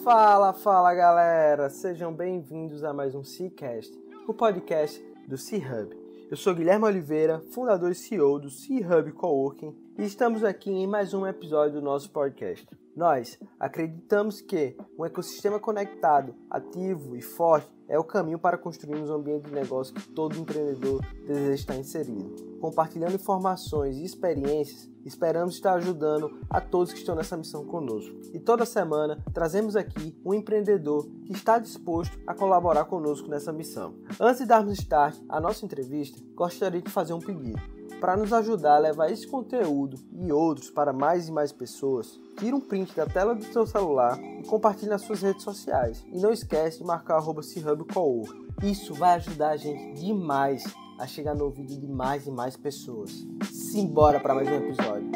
Fala galera, sejam bem-vindos a mais um C-Cast, o podcast do C-Hub. Eu sou Guilherme Oliveira, fundador e CEO do C-Hub Coworking e estamos aqui em mais um episódio do nosso podcast. Nós acreditamos que um ecossistema conectado, ativo e forte é o caminho para construirmos um ambiente de negócio que todo empreendedor deseja estar inserido. Compartilhando informações e experiências, esperamos estar ajudando a todos que estão nessa missão conosco. E toda semana trazemos aqui um empreendedor que está disposto a colaborar conosco nessa missão. Antes de darmos start à nossa entrevista, gostaria de fazer um pedido. Para nos ajudar a levar esse conteúdo e outros para mais e mais pessoas, tira um print da tela do seu celular e compartilhe nas suas redes sociais. E não esquece de marcar @CHubCoworking. Isso vai ajudar a gente demais a chegar no ouvido de mais e mais pessoas. Simbora para mais um episódio.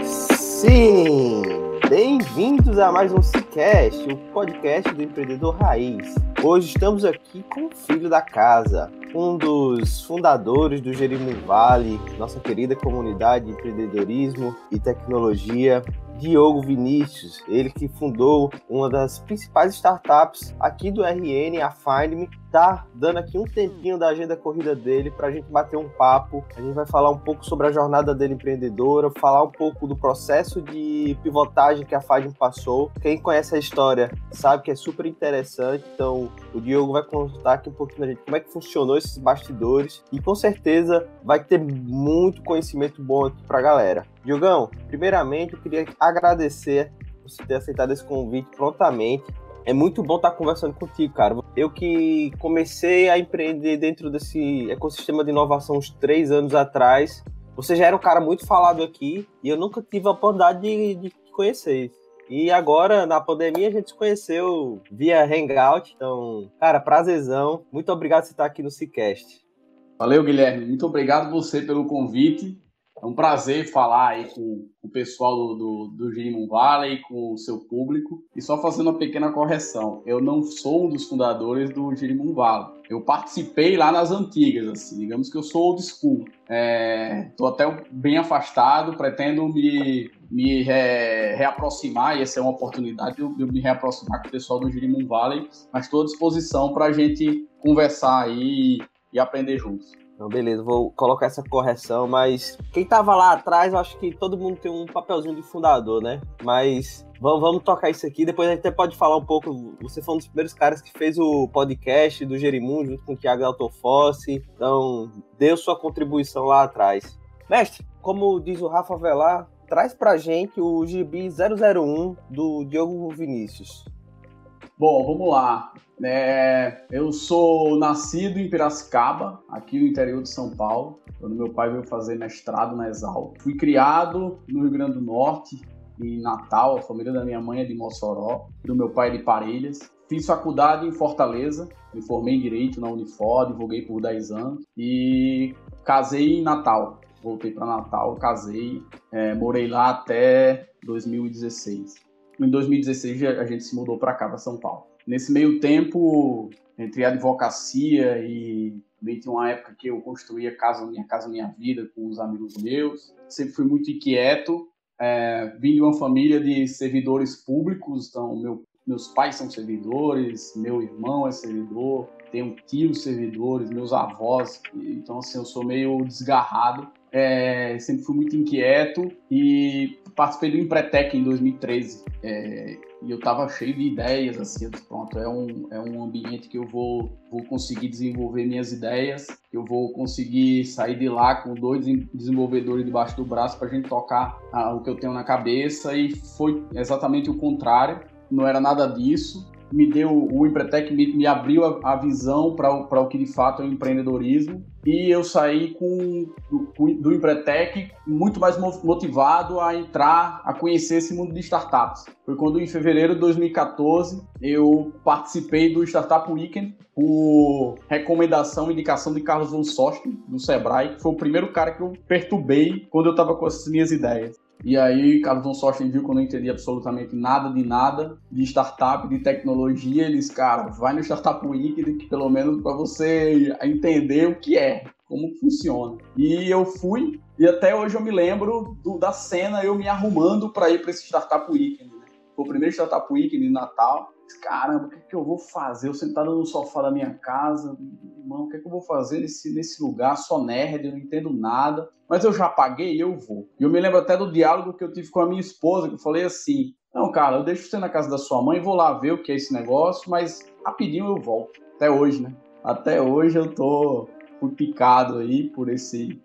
Sim! Bem-vindos a mais um C-Cast, o podcast do empreendedor raiz. Hoje estamos aqui com o filho da casa, um dos fundadores do Jerimum Valley, nossa querida comunidade de empreendedorismo e tecnologia, Diogo Vinícius, ele que fundou uma das principais startups aqui do RN, a Find.me, tá dando aqui um tempinho da agenda corrida dele para a gente bater um papo. A gente vai falar um pouco sobre a jornada dele empreendedora, falar um pouco do processo de pivotagem que a Find.me passou. Quem conhece a história sabe que é super interessante, então o Diogo vai contar aqui um pouquinho da gente como é que funcionou esses bastidores e com certeza vai ter muito conhecimento bom aqui para a galera. Diogão, primeiramente eu queria agradecer por você ter aceitado esse convite prontamente. É muito bom estar conversando contigo, cara. Eu que comecei a empreender dentro desse ecossistema de inovação uns 3 anos atrás, você já era um cara muito falado aqui e eu nunca tive a oportunidade de te conhecer. E agora, na pandemia, a gente se conheceu via Hangout. Então, cara, prazerzão. Muito obrigado por você estar aqui no C-Cast. Valeu, Guilherme. Muito obrigado você pelo convite. É um prazer falar aí com o pessoal do Jerimum Valley, com o seu público. E só fazendo uma pequena correção, eu não sou um dos fundadores do Jerimum Valley. Eu participei lá nas antigas, assim, digamos que eu sou old school. Estou até bem afastado, pretendo me reaproximar, e essa é uma oportunidade de eu me reaproximar com o pessoal do Jerimum Valley, mas estou à disposição para a gente conversar aí e aprender juntos. Então, beleza, vou colocar essa correção, mas quem tava lá atrás, eu acho que todo mundo tem um papelzinho de fundador, né? Mas vamos tocar isso aqui, depois a gente até pode falar um pouco. Você foi um dos primeiros caras que fez o podcast do Jerimum junto com o Thiago Altofossi, então deu sua contribuição lá atrás. Mestre, como diz o Rafa Velar, traz pra gente o GB 001 do Diogo Vinícius. Bom, vamos lá. Eu sou nascido em Piracicaba, aqui no interior de São Paulo, quando meu pai veio fazer mestrado na Exalc. Fui criado no Rio Grande do Norte, em Natal. A família da minha mãe é de Mossoró, do meu pai é de Parelhas. Fiz faculdade em Fortaleza, me formei em Direito na Unifor, advoguei por 10 anos e casei em Natal. Voltei para Natal, casei, morei lá até 2016. Em 2016 a gente se mudou para cá, para São Paulo. Nesse meio tempo, entre a advocacia e também tinha uma época que eu construía Casa Minha Vida com uns amigos meus. Sempre fui muito inquieto. Vim de uma família de servidores públicos, então meus pais são servidores, meu irmão é servidor, tenho tios servidores, meus avós. Então, assim, eu sou meio desgarrado. Sempre fui muito inquieto e participei do Empretec em 2013 e eu estava cheio de ideias, assim, eu disse, pronto, é um ambiente que eu vou conseguir desenvolver minhas ideias, que eu vou conseguir sair de lá com 2 desenvolvedores debaixo do braço para a gente tocar o que eu tenho na cabeça, e foi exatamente o contrário, não era nada disso. O Empretec me abriu a visão para o que de fato é o empreendedorismo, e eu saí do Empretec muito mais motivado a conhecer esse mundo de startups. Foi quando, em fevereiro de 2014, eu participei do Startup Weekend por recomendação e indicação de Carlos von Sosten, do Sebrae, que foi o primeiro cara que eu perturbei quando eu estava com as minhas ideias. E aí, Carlos von Sorten viu que eu não entendia absolutamente nada de startup, de tecnologia. Eles, cara, vai no Startup Week, que pelo menos para você entender o que é, como funciona. E eu fui, e até hoje eu me lembro da cena eu me arrumando para ir para esse Startup Week, né? Foi o primeiro Startup Week de Natal. Caramba, o que eu vou fazer? Eu sentado no sofá da minha casa, irmão, o que eu vou fazer nesse lugar? Só nerd, eu não entendo nada. Mas eu já paguei e eu vou. E eu me lembro até do diálogo que eu tive com a minha esposa, que eu falei assim, não, cara, eu deixo você na casa da sua mãe, vou lá ver o que é esse negócio, mas rapidinho eu volto. Até hoje, né? Até hoje eu fui picado aí por esse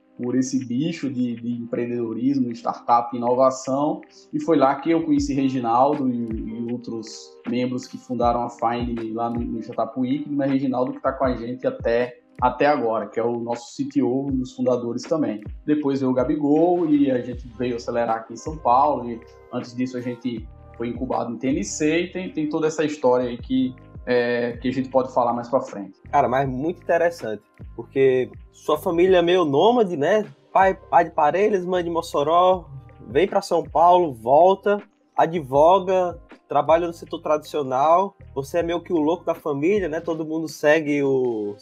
bicho de empreendedorismo, startup, inovação, e foi lá que eu conheci Reginaldo e outros membros que fundaram a Find lá no Startup Week, mas Reginaldo que está com a gente até agora, que é o nosso CTO, um dos fundadores também. Depois veio o Gabigol e a gente veio acelerar aqui em São Paulo, e antes disso a gente foi incubado em TNC e tem toda essa história aí que a gente pode falar mais pra frente. Cara, mas muito interessante, porque sua família é meio nômade, né? Pai de Parelhas, mãe de Mossoró, vem para São Paulo, volta, advoga, trabalha no setor tradicional, você é meio que o louco da família, né? Todo mundo segue o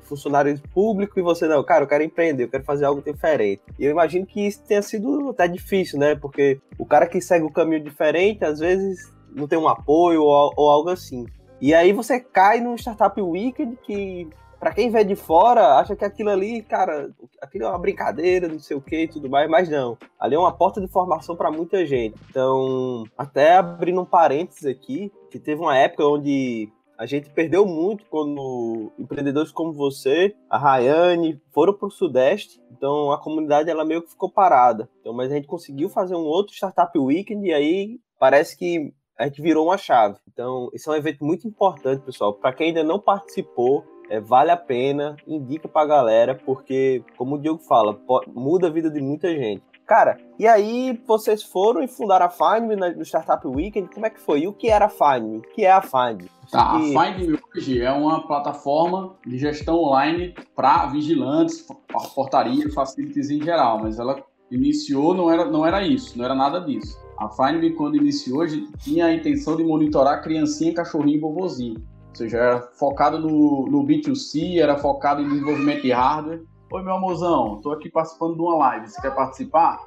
funcionário público e você, não, cara, eu quero empreender, eu quero fazer algo diferente. E eu imagino que isso tenha sido até difícil, né? Porque o cara que segue o caminho diferente, às vezes não tem um apoio ou algo assim. E aí você cai num Startup Weekend que, pra quem vê de fora, acha que aquilo ali, cara, aquilo é uma brincadeira, não sei o que e tudo mais, mas não. Ali é uma porta de formação para muita gente. Então, até abrindo um parênteses aqui, que teve uma época onde a gente perdeu muito quando empreendedores como você, a Rayane, foram para o Sudeste. Então, a comunidade ela meio que ficou parada. Então, mas a gente conseguiu fazer um outro Startup Weekend e aí parece que a gente virou uma chave. Então, esse é um evento muito importante, pessoal. Para quem ainda não participou, vale a pena, indica pra galera, porque, como o Diogo fala, muda a vida de muita gente. Cara, e aí vocês foram e fundaram a Find no Startup Weekend, como é que foi? E o que era a Find? O que é a Find? A Find hoje é uma plataforma de gestão online para vigilantes, portaria, facilities em geral, mas ela iniciou, não era isso, não era nada disso. A Find, quando iniciou, a gente tinha a intenção de monitorar criancinha, cachorrinho e vovozinho. Ou seja, era focado no B2C, era focado em desenvolvimento de hardware. Oi, meu amorzão, tô aqui participando de uma live. Você quer participar?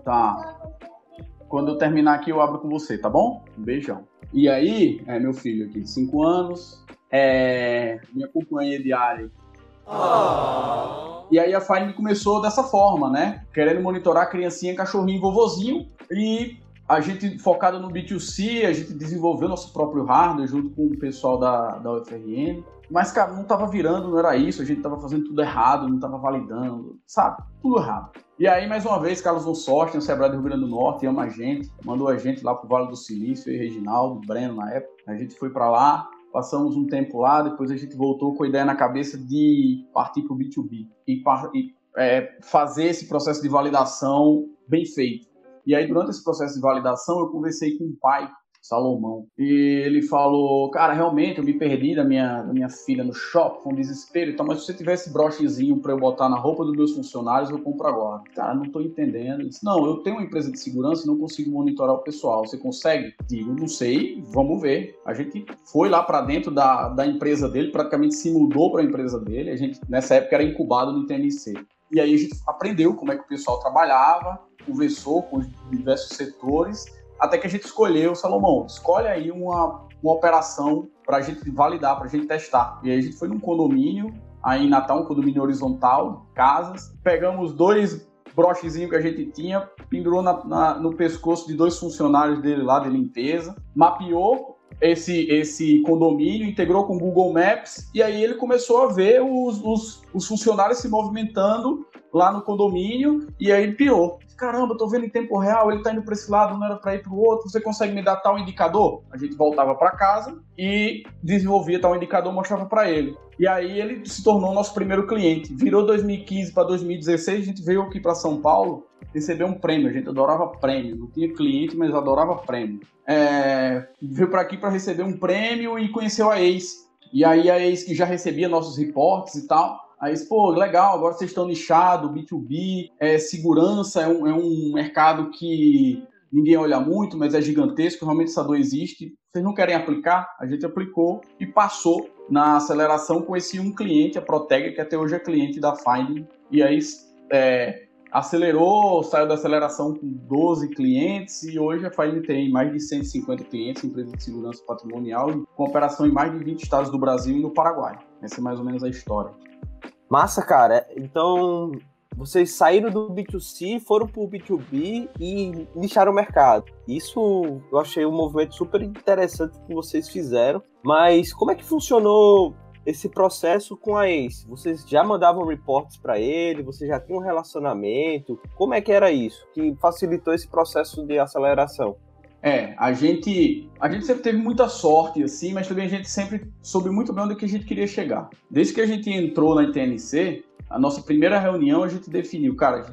Tá. Quando eu terminar aqui, eu abro com você, tá bom? Um beijão. E aí, meu filho aqui, 5 anos, minha companhia diária. E aí a Find começou dessa forma, né? Querendo monitorar criancinha, cachorrinho e vovozinho. E a gente, focado no B2C, a gente desenvolveu nosso próprio hardware junto com o pessoal da UFRN. Mas, cara, não tava virando, não era isso. A gente tava fazendo tudo errado, não tava validando, sabe? Tudo errado. E aí, mais uma vez, Carlos von Sorten, o Sebrae do Rio Grande do Norte, ama a gente, mandou a gente lá pro Vale do Silício, eu e Reginaldo, Breno na época. A gente foi para lá, passamos um tempo lá, depois a gente voltou com a ideia na cabeça de partir pro B2B e fazer esse processo de validação bem feito. E aí, durante esse processo de validação, eu conversei com o pai, Salomão, e ele falou, cara, realmente eu me perdi da minha filha no shopping, com desespero e tal, mas se você tivesse brochezinho para eu botar na roupa dos meus funcionários, eu compro agora. Cara, não tô entendendo. Ele disse, não, eu tenho uma empresa de segurança e não consigo monitorar o pessoal. Você consegue? Digo, não sei, vamos ver. A gente foi lá para dentro da empresa dele, praticamente se mudou para a empresa dele, a gente, nessa época, era incubado no TNC. E aí a gente aprendeu como é que o pessoal trabalhava, conversou com os diversos setores, até que a gente escolheu, Salomão, escolhe aí uma operação para a gente validar, para a gente testar. E aí a gente foi num condomínio, aí em Natal, um condomínio horizontal, casas, pegamos 2 brochezinhos que a gente tinha, pendurou no pescoço de 2 funcionários dele lá de limpeza, mapeou esse condomínio, integrou com o Google Maps, e aí ele começou a ver os funcionários se movimentando lá no condomínio, e aí ele pirou. Caramba, eu tô vendo em tempo real, ele tá indo para esse lado, não era para ir para o outro, você consegue me dar tal indicador? A gente voltava para casa e desenvolvia tal indicador, mostrava para ele. E aí ele se tornou nosso primeiro cliente. Virou 2015 para 2016, a gente veio aqui para São Paulo receber um prêmio, a gente adorava prêmio, não tinha cliente, mas adorava prêmio. Veio para aqui para receber um prêmio e conheceu a Ace. E aí a Ace, que já recebia nossos reportes e tal, Aí, pô, legal, agora vocês estão nichados, B2B, segurança é um mercado que ninguém olha muito, mas é gigantesco, realmente essa dor existe. Vocês não querem aplicar? A gente aplicou e passou na aceleração com esse um cliente, a Protega, que até hoje é cliente da Finding. E aí acelerou, saiu da aceleração com 12 clientes e hoje a Finding tem mais de 150 clientes, empresa de segurança patrimonial, com operação em mais de 20 estados do Brasil e no Paraguai. Essa é mais ou menos a história. Massa, cara. Então, vocês saíram do B2C, foram pro B2B e nicharam o mercado. Isso eu achei um movimento super interessante que vocês fizeram. Mas como é que funcionou esse processo com a Ace? Vocês já mandavam reports para ele? Vocês já tinham um relacionamento? Como é que era isso que facilitou esse processo de aceleração? A gente sempre teve muita sorte, assim, mas também a gente sempre soube muito bem onde que a gente queria chegar. Desde que a gente entrou na ITNC, a nossa primeira reunião a gente definiu, cara,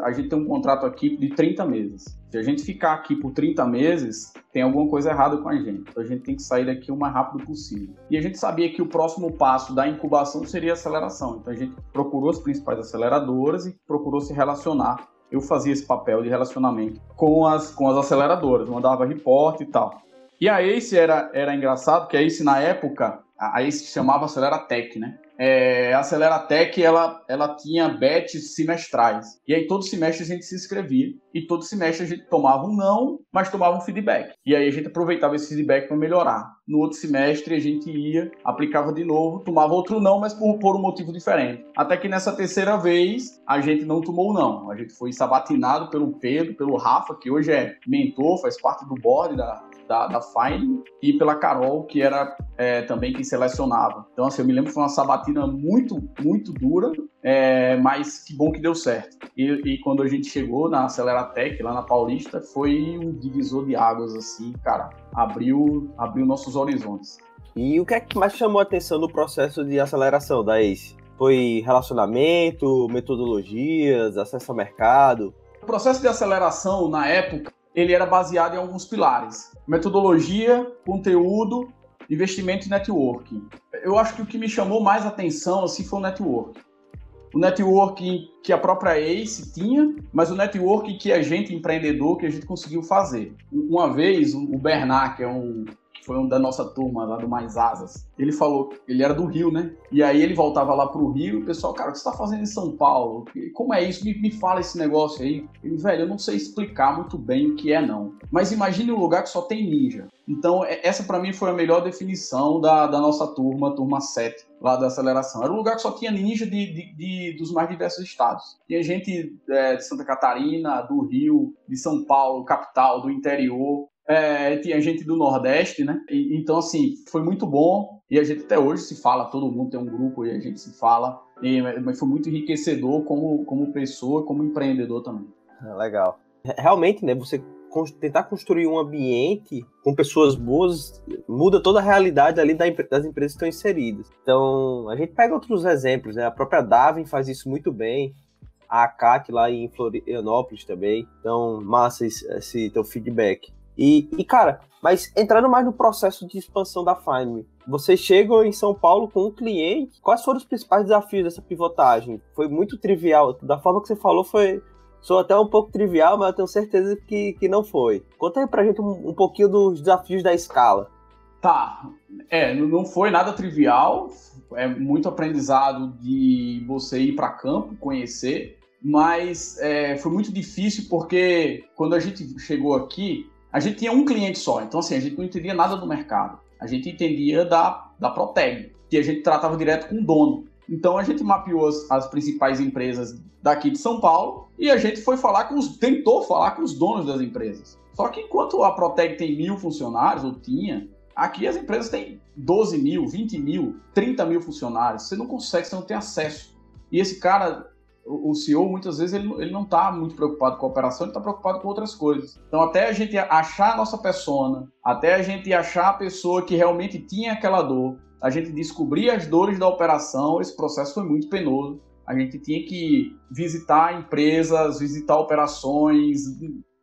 a gente tem um contrato aqui de 30 meses. Se a gente ficar aqui por 30 meses, tem alguma coisa errada com a gente. Então a gente tem que sair daqui o mais rápido possível. E a gente sabia que o próximo passo da incubação seria a aceleração. Então a gente procurou as principais aceleradoras e procurou se relacionar. Eu fazia esse papel de relacionamento com as aceleradoras, mandava report e tal. E a Ace era engraçado, que a Ace na época, a Ace se chamava Aceleratec, né? A Aceleratec, ela tinha batches semestrais. E aí todo semestre a gente se inscrevia e todo semestre a gente tomava um não, mas tomava um feedback. E aí a gente aproveitava esse feedback para melhorar. No outro semestre a gente ia, aplicava de novo, tomava outro não, mas por um motivo diferente. Até que nessa terceira vez a gente não tomou não. A gente foi sabatinado pelo Pedro, pelo Rafa, que hoje é mentor, faz parte do board da Finding, e pela Carol, que era também quem selecionava. Então, assim, eu me lembro que foi uma sabatina muito, muito dura, mas que bom que deu certo. E quando a gente chegou na Aceleratec, lá na Paulista, foi um divisor de águas, assim, cara, abriu nossos horizontes. E o que é que mais chamou a atenção no processo de aceleração da Ace? Foi relacionamento, metodologias, acesso ao mercado? O processo de aceleração, na época, ele era baseado em alguns pilares: metodologia, conteúdo, investimento e networking. Eu acho que o que me chamou mais atenção assim, foi o networking. O networking que a própria Ace tinha, mas o networking que a gente, empreendedor, que a gente conseguiu fazer. Uma vez, o Bernard, que foi um da nossa turma lá do Mais Asas, ele falou, ele era do Rio, né? E aí ele voltava lá pro Rio e o pessoal, cara, o que você tá fazendo em São Paulo? Como é isso? Me fala esse negócio aí. Ele, velho, eu não sei explicar muito bem o que é, não. Mas imagine um lugar que só tem ninja. Então, essa para mim foi a melhor definição da nossa turma, turma 7, lá da aceleração. Era um lugar que só tinha ninja dos mais diversos estados. Tinha gente de Santa Catarina, do Rio, de São Paulo, capital, do interior. Tinha gente do Nordeste, né? Então, assim, foi muito bom. E a gente até hoje se fala, todo mundo tem um grupo e a gente se fala. Mas foi muito enriquecedor como pessoa, como empreendedor também. Legal. Realmente, né? Você tentar construir um ambiente com pessoas boas muda toda a realidade ali das empresas que estão inseridas. Então, a gente pega outros exemplos, né? A própria Darwin faz isso muito bem. A ACAT lá em Florianópolis também. Então, massa esse teu feedback. E, cara, mas entrando mais no processo de expansão da Finding, você chegou em São Paulo com um cliente, quais foram os principais desafios dessa pivotagem? Foi muito trivial, da forma que você falou sou até um pouco trivial, mas eu tenho certeza que não foi. Conta aí pra gente um pouquinho dos desafios da escala. Tá, não foi nada trivial, é muito aprendizado de você ir para campo, conhecer, mas foi muito difícil porque quando a gente chegou aqui, a gente tinha um cliente só, então assim, a gente não entendia nada do mercado. A gente entendia da Proteg, que a gente tratava direto com o dono. Então a gente mapeou as principais empresas daqui de São Paulo e a gente tentou falar com os donos das empresas. Só que enquanto a Proteg tem 1.000 funcionários, ou tinha, aqui as empresas têm 12 mil, 20 mil, 30 mil funcionários. Você não consegue, você não tem acesso. E esse cara, o CEO, muitas vezes, ele não está muito preocupado com a operação, ele está preocupado com outras coisas. Então, até a gente achar a nossa persona, até a gente achar a pessoa que realmente tinha aquela dor, a gente descobrir as dores da operação, esse processo foi muito penoso. A gente tinha que visitar empresas, visitar operações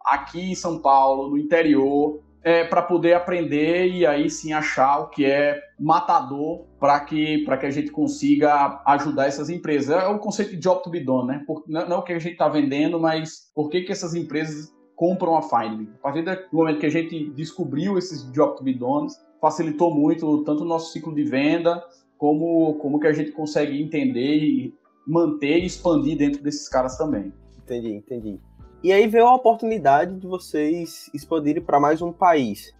aqui em São Paulo, no interior, para poder aprender e aí sim achar o que é matador para que a gente consiga ajudar essas empresas. É o conceito de job to be done, né? Não é o que a gente está vendendo, mas por que essas empresas compram a Findme. A partir do momento que a gente descobriu esses job to be done, facilitou muito tanto o nosso ciclo de venda, como que a gente consegue entender e manter e expandir dentro desses caras também. Entendi. E aí veio a oportunidade de vocês expandirem para mais um país.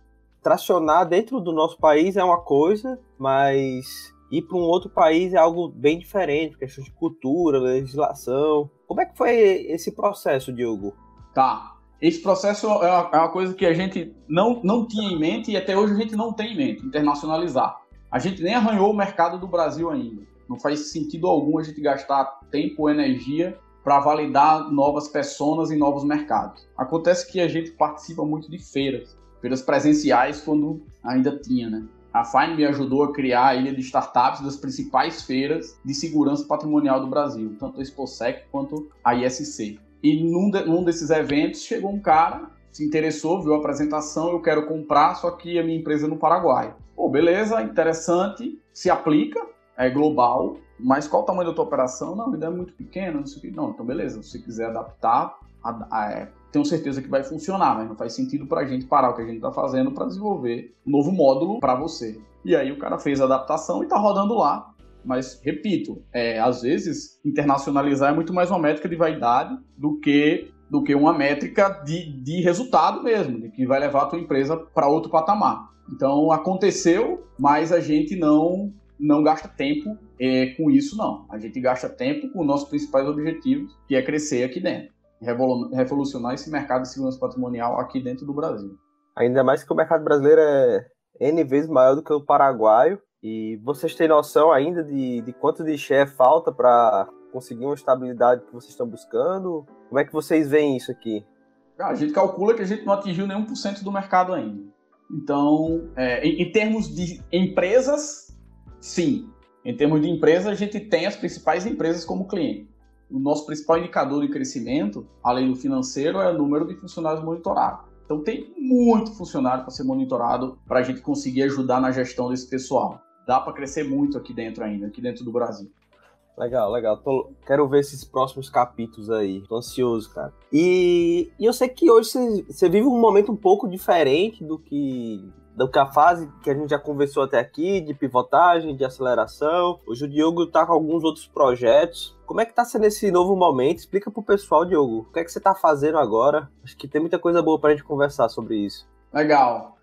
Tracionar dentro do nosso país é uma coisa, mas ir para um outro país é algo bem diferente, questão de cultura, legislação. Como é que foi esse processo, Diogo? Tá. Esse processo é uma coisa que a gente não tinha em mente e até hoje a gente não tem em mente, internacionalizar. A gente nem arranhou o mercado do Brasil ainda. Não faz sentido algum a gente gastar tempo ou energia para validar novas personas em novos mercados. Acontece que a gente participa muito de feiras presenciais quando ainda tinha, né? A Findme me ajudou a criar a ilha de startups das principais feiras de segurança patrimonial do Brasil, tanto a Exposec quanto a ISC. E num desses eventos chegou um cara, se interessou, viu a apresentação, eu quero comprar, só que a minha empresa é no Paraguai. Pô, beleza, interessante, se aplica, é global, mas qual o tamanho da tua operação? Não, ainda é muito pequeno, não sei o que. Não, então beleza, se você quiser adaptar, tenho certeza que vai funcionar, mas não faz sentido para a gente parar o que a gente está fazendo para desenvolver um novo módulo para você. E aí o cara fez a adaptação e está rodando lá. Mas, repito, às vezes, internacionalizar é muito mais uma métrica de vaidade do que uma métrica de resultado mesmo, de que vai levar a tua empresa para outro patamar. Então, aconteceu, mas a gente não gasta tempo com isso, não. A gente gasta tempo com os nossos principais objetivos, que é crescer aqui dentro, revolucionar esse mercado de segurança patrimonial aqui dentro do Brasil. Ainda mais que o mercado brasileiro é N vezes maior do que o paraguaio. E vocês têm noção ainda de quanto de share falta para conseguir uma estabilidade que vocês estão buscando? Como é que vocês veem isso aqui? A gente calcula que a gente não atingiu nenhum por cento do mercado ainda. Então, em termos de empresas, sim. Em termos de empresas, a gente tem as principais empresas como cliente. O nosso principal indicador de crescimento, além do financeiro, é o número de funcionários monitorados. Então, tem muito funcionário para ser monitorado para a gente conseguir ajudar na gestão desse pessoal. Dá para crescer muito aqui dentro ainda, aqui dentro do Brasil. Legal. Quero ver esses próximos capítulos aí. Tô ansioso, cara. E eu sei que hoje você vive um momento um pouco diferente do que a fase que a gente já conversou até aqui, de pivotagem, de aceleração. Hoje o Diogo tá com alguns outros projetos. Como é que tá sendo esse novo momento? Explica pro pessoal, Diogo. O que é que você tá fazendo agora? Acho que tem muita coisa boa pra gente conversar sobre isso. Legal.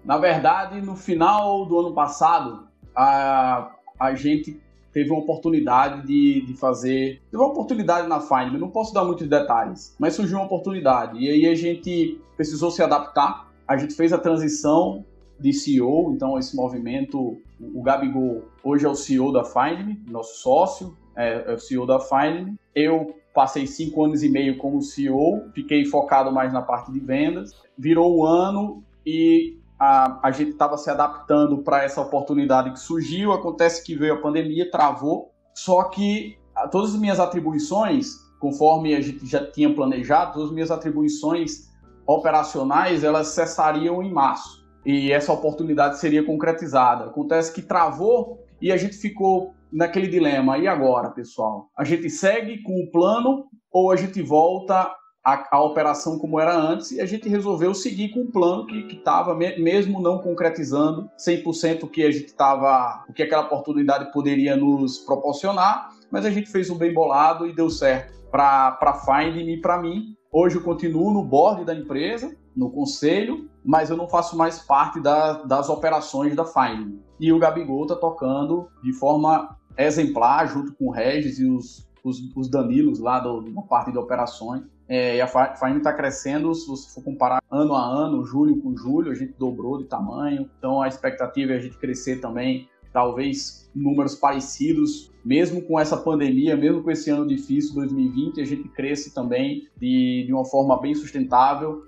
Na verdade, no final do ano passado, a gente teve uma oportunidade de fazer... Teve uma oportunidade na Findme, não posso dar muitos detalhes, mas surgiu uma oportunidade. E aí a gente precisou se adaptar. A gente fez a transição de CEO, então esse movimento... O Gabigol hoje é o CEO da Findme, nosso sócio, é o CEO da Findme. Eu passei 5 anos e meio como CEO, fiquei focado mais na parte de vendas. Virou o ano e... A gente estava se adaptando para essa oportunidade que surgiu, acontece que veio a pandemia, travou, só que todas as minhas atribuições, conforme a gente já tinha planejado, todas as minhas atribuições operacionais, elas cessariam em março, e essa oportunidade seria concretizada. Acontece que travou e a gente ficou naquele dilema, e agora, pessoal? A gente segue com o plano ou a gente volta a operação como era antes, e a gente resolveu seguir com o plano que estava, mesmo não concretizando 100% o que a gente estava, o que aquela oportunidade poderia nos proporcionar, mas a gente fez um bem bolado e deu certo para a Findme e para mim. Hoje eu continuo no board da empresa, no conselho, mas eu não faço mais parte das operações da Findme. E o Gabigol está tocando de forma exemplar, junto com o Regis e os Danilos lá da parte de operações. E a Findme está crescendo, se você for comparar ano a ano, julho com julho, a gente dobrou de tamanho. Então a expectativa é a gente crescer também, talvez números parecidos, mesmo com essa pandemia, mesmo com esse ano difícil, 2020, a gente cresce também de uma forma bem sustentável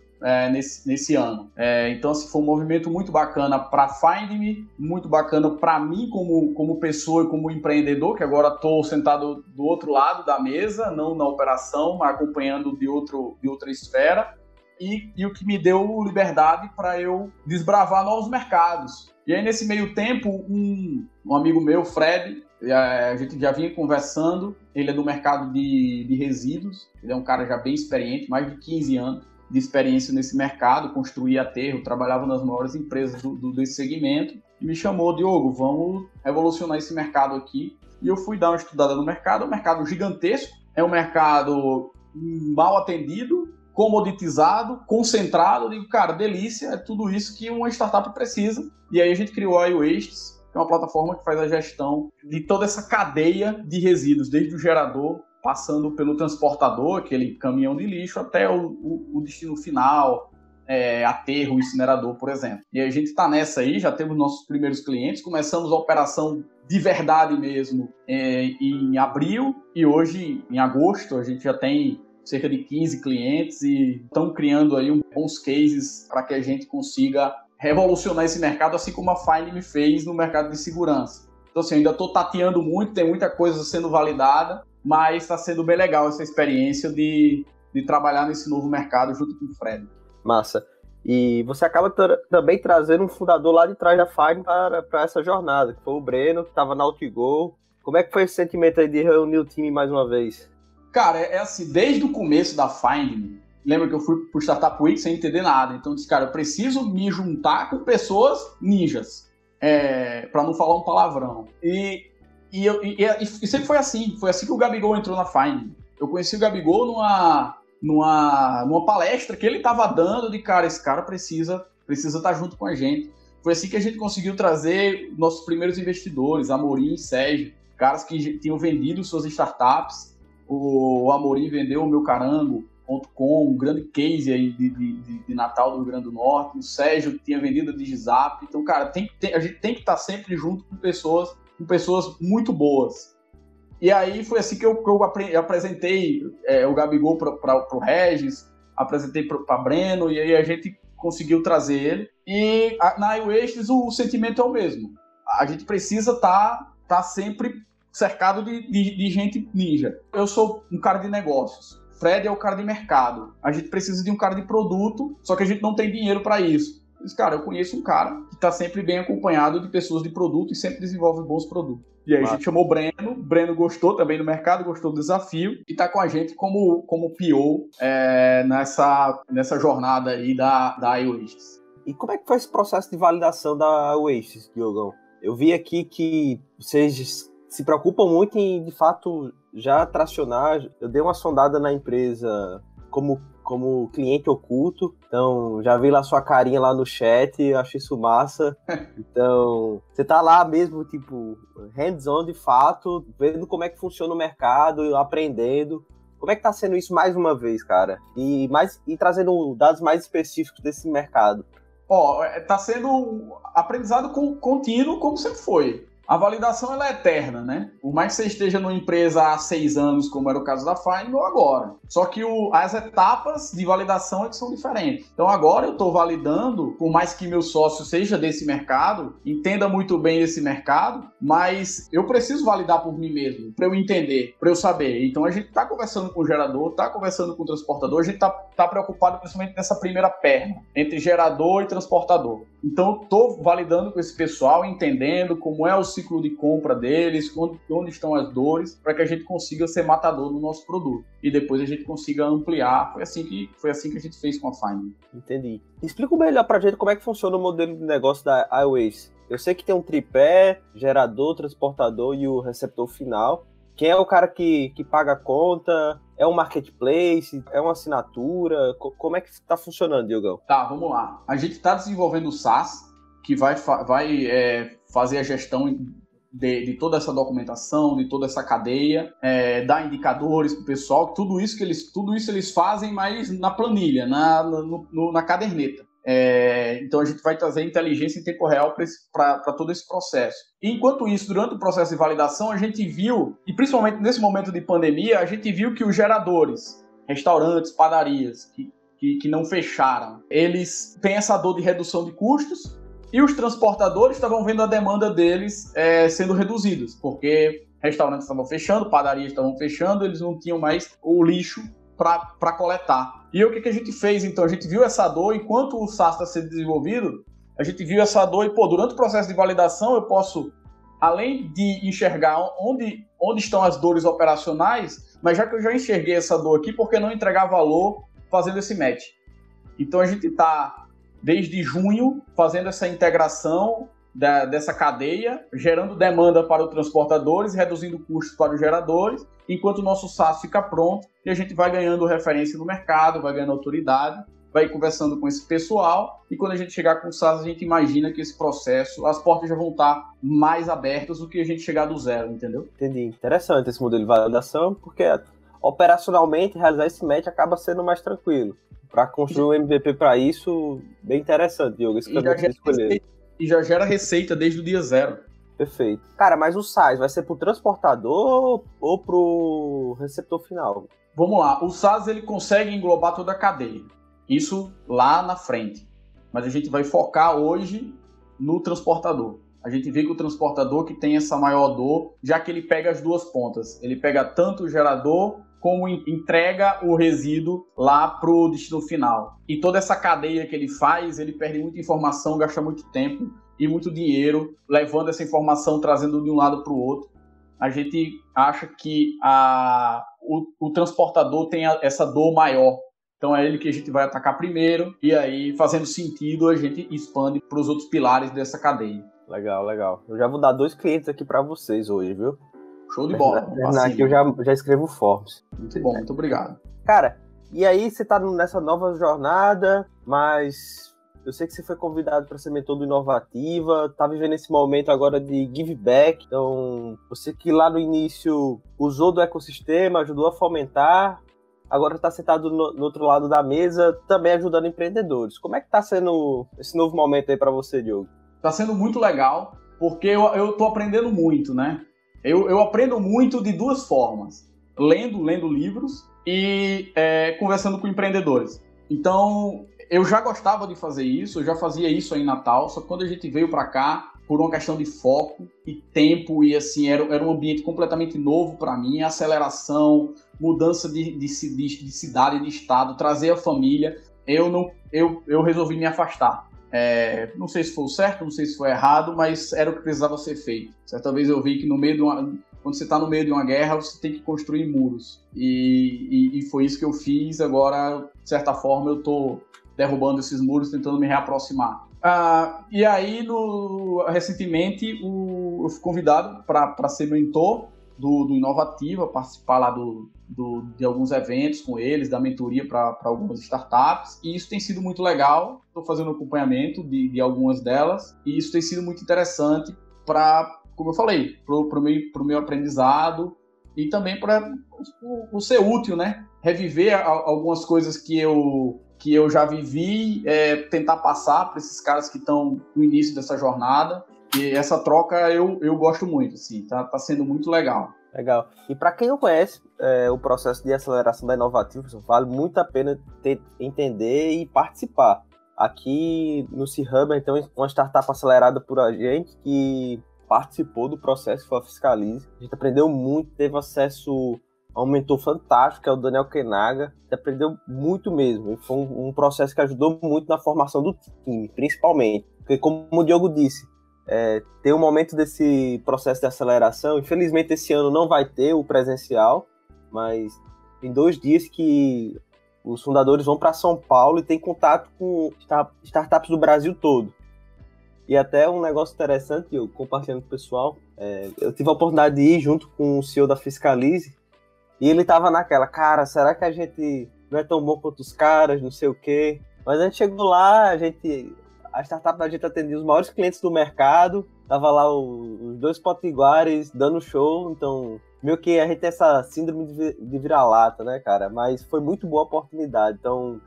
nesse ano. Então, assim, foi um movimento muito bacana para a Findme, muito bacana para mim como pessoa e como empreendedor, que agora estou sentado do outro lado da mesa, não na operação, mas acompanhando de outra esfera. e o que me deu liberdade para eu desbravar novos mercados. E aí, nesse meio tempo, um amigo meu, Fred, a gente já vinha conversando, ele é do mercado de resíduos, ele é um cara já bem experiente, mais de 15 anos de experiência nesse mercado, construía aterro, trabalhava nas maiores empresas desse segmento, e me chamou: Diogo, vamos revolucionar esse mercado aqui. E eu fui dar uma estudada no mercado, é um mercado gigantesco, é um mercado mal atendido, comoditizado, concentrado. Eu digo, cara, delícia, é tudo isso que uma startup precisa. E aí a gente criou a iWastes, que é uma plataforma que faz a gestão de toda essa cadeia de resíduos, desde o gerador, passando pelo transportador, aquele caminhão de lixo, até o destino final, aterro, incinerador, por exemplo. E a gente está nessa aí, já temos nossos primeiros clientes, começamos a operação de verdade mesmo em abril, e hoje, em agosto, a gente já tem cerca de 15 clientes e estão criando aí bons cases para que a gente consiga revolucionar esse mercado, assim como a Find Me fez no mercado de segurança. Então, assim, eu ainda estou tateando muito, tem muita coisa sendo validada, mas está sendo bem legal essa experiência de trabalhar nesse novo mercado junto com o Fred. Massa. E você acaba também trazendo um fundador lá de trás da Find para essa jornada, que foi o Breno, que estava na Outgo. Como é que foi esse sentimento aí de reunir o time mais uma vez? Cara, é assim, desde o começo da Find Me, lembra que eu fui pro Startup Week sem entender nada, então eu disse, cara, eu preciso me juntar com pessoas ninjas, para não falar um palavrão. E sempre foi assim que o Gabigol entrou na Find Me. Eu conheci o Gabigol numa palestra que ele estava dando, de cara, esse cara precisa estar junto com a gente. Foi assim que a gente conseguiu trazer nossos primeiros investidores, Amorim e Sérgio, caras que tinham vendido suas startups. O Amorim vendeu o Meucarango.com, um grande case aí de Natal do Rio Grande do Norte. O Sérgio tinha vendido a DigiZap. Então, cara, a gente tem que estar sempre junto com pessoas muito boas. E aí foi assim que eu apresentei o Gabigol para o Regis, apresentei para Breno, e aí a gente conseguiu trazer ele. E na iWastes o sentimento é o mesmo. A gente precisa estar sempre cercado de gente ninja. Eu sou um cara de negócios, Fred é o cara de mercado. A gente precisa de um cara de produto, só que a gente não tem dinheiro para isso. Mas, cara, eu conheço um cara que está sempre bem acompanhado de pessoas de produto e sempre desenvolve bons produtos. E aí a gente chamou o Breno gostou também do mercado, gostou do desafio e está com a gente como PO nessa jornada aí da iWastes. E como é que foi esse processo de validação da iWastes, Diogão? Eu vi aqui que vocês se preocupam muito em, de fato, já tracionar. Eu dei uma sondada na empresa como cliente oculto, então já vi lá sua carinha lá no chat, eu acho isso massa. Então, você tá lá mesmo, tipo, hands-on de fato, vendo como é que funciona o mercado, aprendendo. Como é que tá sendo isso mais uma vez, cara? E trazendo dados mais específicos desse mercado. Tá sendo um aprendizado contínuo, como sempre foi. A validação ela é eterna, né? Por mais que você esteja numa empresa há 6 anos, como era o caso da Find, ou agora. Só que as etapas de validação é que são diferentes. Então agora eu estou validando, por mais que meu sócio seja desse mercado, entenda muito bem esse mercado, mas eu preciso validar por mim mesmo, para eu entender, para eu saber. Então a gente está conversando com o gerador, está conversando com o transportador, a gente está preocupado principalmente nessa primeira perna, entre gerador e transportador. Então eu estou validando com esse pessoal, entendendo como é o ciclo de compra deles, onde estão as dores, para que a gente consiga ser matador no nosso produto. E depois a gente consiga ampliar. Foi assim que a gente fez com a Find. Entendi. Explica melhor pra gente como é que funciona o modelo de negócio da iWastes. Eu sei que tem um tripé, gerador, transportador e o receptor final. Quem é o cara que paga a conta? É um marketplace? É uma assinatura? Como é que está funcionando, Diogão? Tá, vamos lá. A gente está desenvolvendo o SaaS, que vai fazer a gestão de toda essa documentação, de toda essa cadeia, dar indicadores para o pessoal, tudo isso eles fazem, mas na planilha, na caderneta. Então a gente vai trazer inteligência em tempo real para todo esse processo. E enquanto isso, durante o processo de validação, a gente viu, e principalmente nesse momento de pandemia, a gente viu que os geradores, restaurantes, padarias, que não fecharam, eles têm essa dor de redução de custos. E os transportadores estavam vendo a demanda deles sendo reduzidas, porque restaurantes estavam fechando, padarias estavam fechando, eles não tinham mais o lixo para coletar. E o que a gente fez, então? A gente viu essa dor, enquanto o SaaS está sendo desenvolvido, a gente viu essa dor e, durante o processo de validação, eu posso, além de enxergar onde estão as dores operacionais, mas já que eu já enxerguei essa dor aqui, por que não entregar valor fazendo esse match? Então, a gente está, desde junho, fazendo essa integração dessa cadeia, gerando demanda para os transportadores, reduzindo custos para os geradores, enquanto o nosso SaaS fica pronto e a gente vai ganhando referência no mercado, vai ganhando autoridade, vai conversando com esse pessoal, e quando a gente chegar com o SaaS, a gente imagina que esse processo, as portas já vão estar mais abertas do que a gente chegar do zero, entendeu? Entendi. Interessante esse modelo de validação, porque operacionalmente realizar esse match acaba sendo mais tranquilo. Para construir um MVP para isso, bem interessante, Diogo, esse caminho que você escolheu. E já gera receita desde o dia zero. Perfeito. Cara, mas o SaaS vai ser para o transportador ou para o receptor final? Vamos lá. O SaaS ele consegue englobar toda a cadeia. Isso lá na frente. Mas a gente vai focar hoje no transportador. A gente vê que o transportador que tem essa maior dor, já que ele pega as duas pontas. Ele pega tanto o gerador como entrega o resíduo lá para o destino final. E toda essa cadeia que ele faz, ele perde muita informação, gasta muito tempo e muito dinheiro, levando essa informação, trazendo de um lado para o outro. A gente acha que o transportador tem essa dor maior. Então é ele que a gente vai atacar primeiro, e aí, fazendo sentido, a gente expande para os outros pilares dessa cadeia. Legal, legal. Eu já vou dar 2 clientes aqui para vocês hoje, viu? Show de bola. Aqui eu já escrevo Forbes. Muito bom, muito obrigado. Cara, e aí você tá nessa nova jornada, mas eu sei que você foi convidado para ser mentor do Inovativa, tá vivendo esse momento agora de give back. Então, você que lá no início usou do ecossistema, ajudou a fomentar, agora está sentado no outro lado da mesa, também ajudando empreendedores. Como é que tá sendo esse novo momento aí para você, Diogo? Tá sendo muito legal, porque eu tô aprendendo muito, né? Eu aprendo muito de 2 formas. Lendo livros e conversando com empreendedores. Então, eu já gostava de fazer isso, eu já fazia isso aí em Natal, só que quando a gente veio para cá, por uma questão de foco e tempo, e assim, era um ambiente completamente novo para mim, aceleração, mudança de cidade, de estado, trazer a família, eu resolvi me afastar. Não sei se foi o certo, não sei se foi errado, mas era o que precisava ser feito. Certa vez eu vi que quando você está no meio de uma guerra, você tem que construir muros. E foi isso que eu fiz. Agora, de certa forma, eu estou derrubando esses muros, tentando me reaproximar. E aí, recentemente, eu fui convidado para ser mentor do Inovativa, participar lá de alguns eventos com eles, da mentoria para algumas startups, e isso tem sido muito legal. Estou fazendo acompanhamento de algumas delas, e isso tem sido muito interessante para, como eu falei, para o meu aprendizado e também para o ser útil, né? Reviver algumas coisas que eu já vivi, tentar passar para esses caras que estão no início dessa jornada. E essa troca eu gosto muito, assim, tá sendo muito legal. Legal. E para quem não conhece o processo de aceleração da Inovativa, vale muito a pena entender e participar. Aqui no C-Hub, então, uma startup acelerada por a gente que participou do processo, foi a Fiscalize. A gente aprendeu muito, teve acesso a um mentor fantástico, que é o Daniel Kenaga. A gente aprendeu muito mesmo. E foi um processo que ajudou muito na formação do time, principalmente. Porque, como o Diogo disse, tem um momento desse processo de aceleração. Infelizmente, esse ano não vai ter o presencial, mas tem 2 dias que os fundadores vão para São Paulo e tem contato com startups do Brasil todo. E até um negócio interessante, eu compartilhando com o pessoal, eu tive a oportunidade de ir junto com o CEO da Fiscalize, e ele tava naquela, cara, será que a gente não é tão bom quanto os caras, não sei o quê. Mas a gente chegou lá, a startup da gente atendia os maiores clientes do mercado, tava lá os 2 potiguares dando show, então meio que a gente tem essa síndrome de vira-lata, né, cara? Mas foi muito boa a oportunidade, então...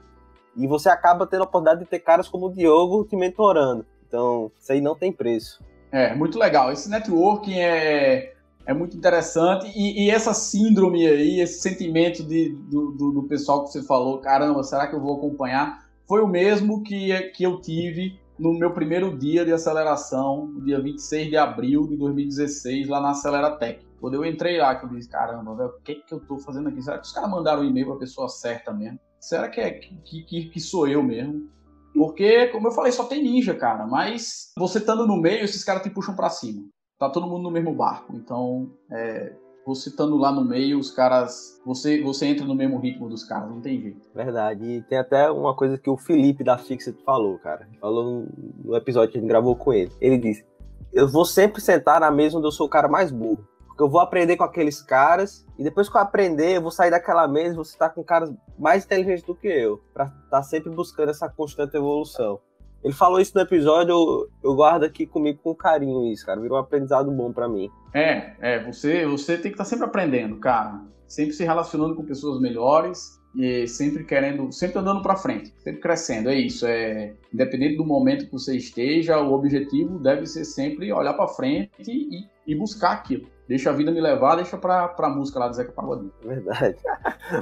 E você acaba tendo a oportunidade de ter caras como o Diogo te mentorando, então isso aí não tem preço. Muito legal, esse networking é muito interessante, e essa síndrome aí, esse sentimento do pessoal que você falou, caramba, será que eu vou acompanhar? Foi o mesmo que eu tive no meu primeiro dia de aceleração, no dia 26 de abril de 2016, lá na Aceleratec. Quando eu entrei lá, que eu disse, caramba, velho, o que eu tô fazendo aqui? Será que os caras mandaram um e-mail pra pessoa certa mesmo? Será que sou eu mesmo? Porque, como eu falei, só tem ninja, cara. Mas você estando no meio, esses caras te puxam pra cima. Tá todo mundo no mesmo barco. Então, você estando lá no meio, os caras... Você entra no mesmo ritmo dos caras, não tem jeito. Verdade. E tem até uma coisa que o Felipe da Fixit falou, cara. Falou no episódio que a gente gravou com ele. Ele disse, eu vou sempre sentar na mesa onde eu sou o cara mais burro. Porque eu vou aprender com aqueles caras, e depois que eu aprender, eu vou sair daquela mesa e vou estar com caras mais inteligentes do que eu, pra estar sempre buscando essa constante evolução. Ele falou isso no episódio, eu guardo aqui comigo com carinho isso, cara. Virou um aprendizado bom pra mim. Você tem que estar sempre aprendendo, cara. Sempre se relacionando com pessoas melhores e sempre andando pra frente, sempre crescendo. É isso, independente do momento que você esteja, o objetivo deve ser sempre olhar pra frente e buscar aquilo. Deixa a vida me levar, deixa pra música lá do Zeca Pagodinho. Verdade.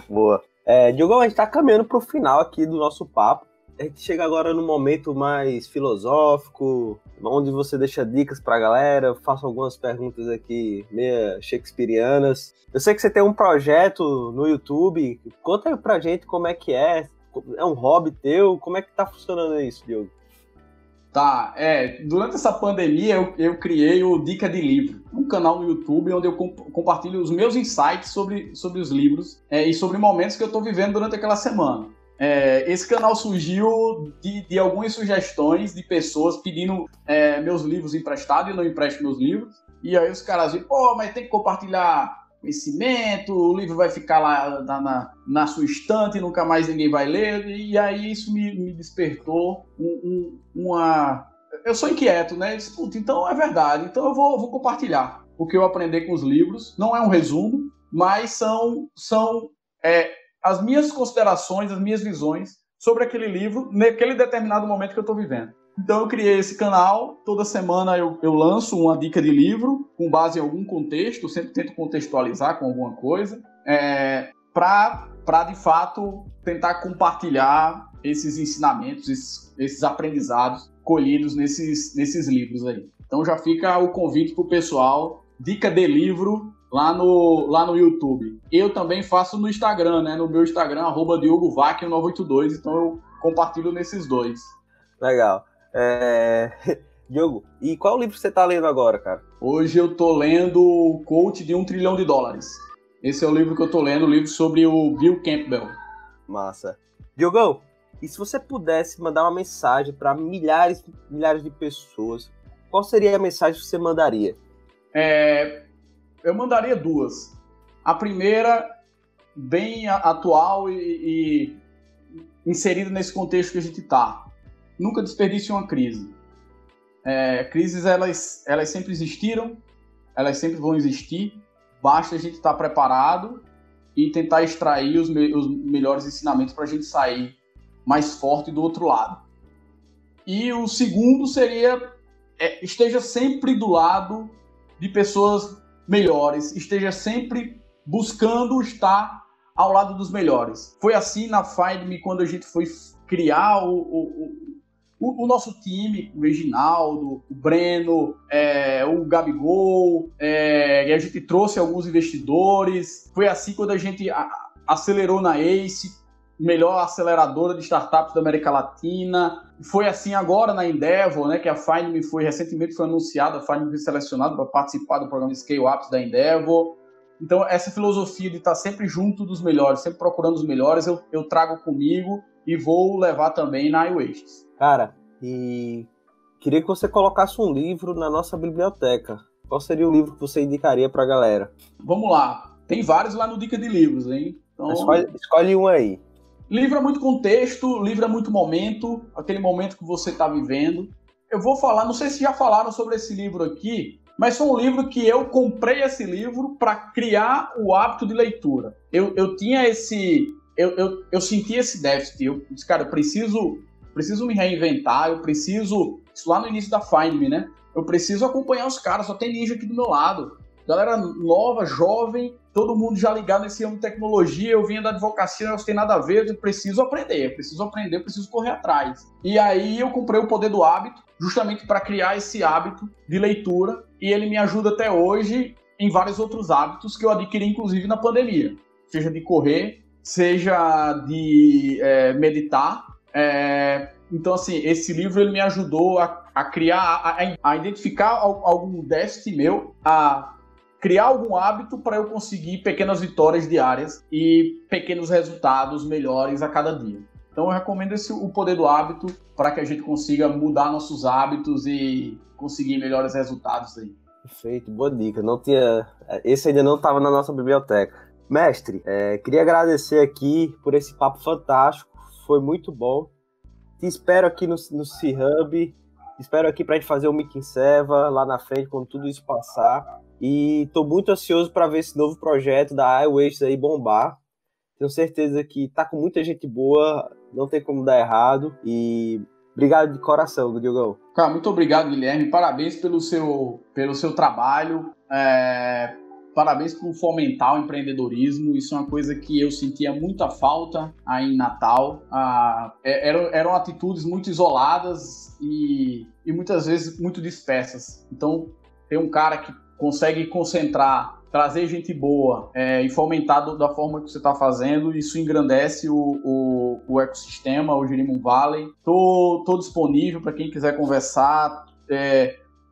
Boa. Diogo, a gente tá caminhando pro final aqui do nosso papo. A gente chega agora num momento mais filosófico, onde você deixa dicas pra galera. Eu faço algumas perguntas aqui meio shakespearianas. Eu sei que você tem um projeto no YouTube. Conta aí pra gente como é que é. É um hobby teu? Como é que tá funcionando isso, Diogo? Tá, durante essa pandemia eu criei o Dica de Livro, um canal no YouTube onde eu compartilho os meus insights sobre os livros e sobre momentos que eu estou vivendo durante aquela semana. Esse canal surgiu de algumas sugestões de pessoas pedindo meus livros emprestados e eu não empresto meus livros. E aí os caras dizem, pô, mas tem que compartilhar conhecimento, o livro vai ficar lá na sua estante e nunca mais ninguém vai ler. E aí isso me despertou uma... Eu sou inquieto, né? Eu disse, puta, então é verdade, então eu vou compartilhar o que eu aprendi com os livros. Não é um resumo, mas são as minhas considerações, as minhas visões sobre aquele livro, naquele determinado momento que eu estou vivendo. Então eu criei esse canal, toda semana eu lanço uma dica de livro, com base em algum contexto, eu sempre tento contextualizar com alguma coisa, para de fato tentar compartilhar esses ensinamentos, esses aprendizados colhidos nesses livros aí. Então já fica o convite para o pessoal, dica de livro, lá no YouTube. Eu também faço no Instagram, né? No meu Instagram, @DiogoVac1982, então eu compartilho nesses dois. Legal. Diogo, e qual livro você tá lendo agora, cara? Hoje eu tô lendo o Coach de $1 Trilhão. Esse é o livro que eu tô lendo, o livro sobre o Bill Campbell. Massa. Diogão, e se você pudesse mandar uma mensagem para milhares de pessoas, qual seria a mensagem que você mandaria? Eu mandaria duas. A primeira, bem atual e inserida nesse contexto que a gente tá. Nunca desperdice uma crise. Crises, elas sempre existiram, elas sempre vão existir, basta a gente estar preparado e tentar extrair os melhores ensinamentos para a gente sair mais forte do outro lado. E o segundo seria, esteja sempre do lado de pessoas melhores, esteja sempre buscando estar ao lado dos melhores. Foi assim na Find Me, quando a gente foi criar o nosso time, o Reginaldo, o Breno, o Gabigol, e a gente trouxe alguns investidores. Foi assim quando a gente acelerou na ACE, melhor aceleradora de startups da América Latina. Foi assim agora na Endeavor, né, que a Find Me recentemente foi anunciada, a Find Me foi selecionada para participar do programa Scale Ups da Endeavor. Então, essa filosofia de estar sempre junto dos melhores, sempre procurando os melhores, eu trago comigo e vou levar também na iWastes. Cara, e queria que você colocasse um livro na nossa biblioteca. Qual seria o livro que você indicaria pra galera? Vamos lá. Tem vários lá no Dica de Livros, hein? Então, escolhe um aí. Livro é muito contexto, livro é muito momento, aquele momento que você está vivendo. Eu vou falar, não sei se já falaram sobre esse livro aqui, mas foi um livro que eu comprei esse livro para criar o hábito de leitura. Eu tinha esse... Eu senti esse déficit. Eu disse, cara, eu preciso me reinventar, eu preciso... Isso lá no início da Find Me, né? Eu preciso acompanhar os caras, só tem ninja aqui do meu lado. galera nova, jovem, todo mundo já ligado nesse ramo de tecnologia. Eu vinha da advocacia, não tem nada a ver, eu preciso aprender, eu preciso correr atrás. E aí eu comprei O Poder do Hábito, justamente para criar esse hábito de leitura, e ele me ajuda até hoje em vários outros hábitos que eu adquiri, inclusive na pandemia, seja de correr, seja de meditar. Então, assim, esse livro ele me ajudou a criar, a identificar algum déficit meu, a criar algum hábito para eu conseguir pequenas vitórias diárias e pequenos resultados melhores a cada dia. Então, eu recomendo O Poder do Hábito para que a gente consiga mudar nossos hábitos e conseguir melhores resultados aí. Perfeito, boa dica. Esse ainda não estava na nossa biblioteca. Mestre, queria agradecer aqui por esse papo fantástico, foi muito bom. Te espero aqui no C-Hub, espero aqui para a gente fazer o Meet in Seva lá na frente, quando tudo isso passar. E estou muito ansioso para ver esse novo projeto da iWaste aí bombar. Tenho certeza que tá com muita gente boa, não tem como dar errado. E obrigado de coração, Diogão. Cara, muito obrigado, Guilherme. Parabéns pelo seu trabalho. Parabéns por fomentar o empreendedorismo. Isso é uma coisa que eu sentia muita falta aí em Natal. Eram atitudes muito isoladas e muitas vezes muito dispersas. Então, tem um cara que consegue concentrar, trazer gente boa e fomentar da forma que você está fazendo, isso engrandece o ecossistema, o Jerimum Valley. Estou disponível para quem quiser conversar.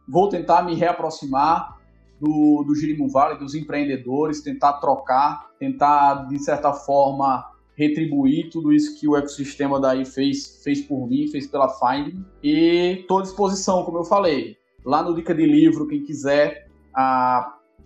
Vou tentar me reaproximar do Jerimum Valley, dos empreendedores, tentar trocar, tentar, de certa forma, retribuir tudo isso que o ecossistema daí fez por mim, fez pela Find. E estou à disposição, como eu falei, lá no Dica de Livro, quem quiser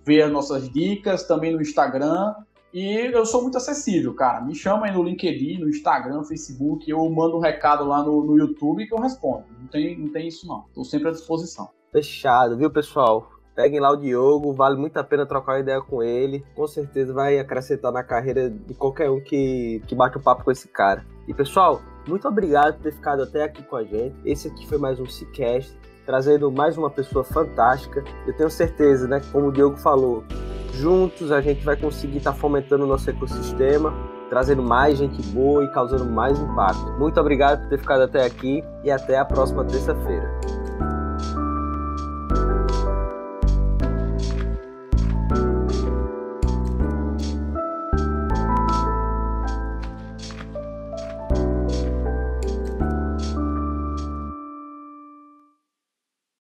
ver as nossas dicas, também no Instagram. E eu sou muito acessível, cara. Me chama aí no LinkedIn, no Instagram, no Facebook, eu mando um recado lá no YouTube que eu respondo. Não tem isso não. Estou sempre à disposição. Fechado, viu, pessoal? Peguem lá o Diogo, vale muito a pena trocar uma ideia com ele. Com certeza vai acrescentar na carreira de qualquer um que bate um papo com esse cara. E, pessoal, muito obrigado por ter ficado até aqui com a gente. Esse aqui foi mais um C-Cast, trazendo mais uma pessoa fantástica. Eu tenho certeza, né, como o Diogo falou, juntos a gente vai conseguir estar fomentando o nosso ecossistema, trazendo mais gente boa e causando mais impacto. Muito obrigado por ter ficado até aqui e até a próxima terça-feira.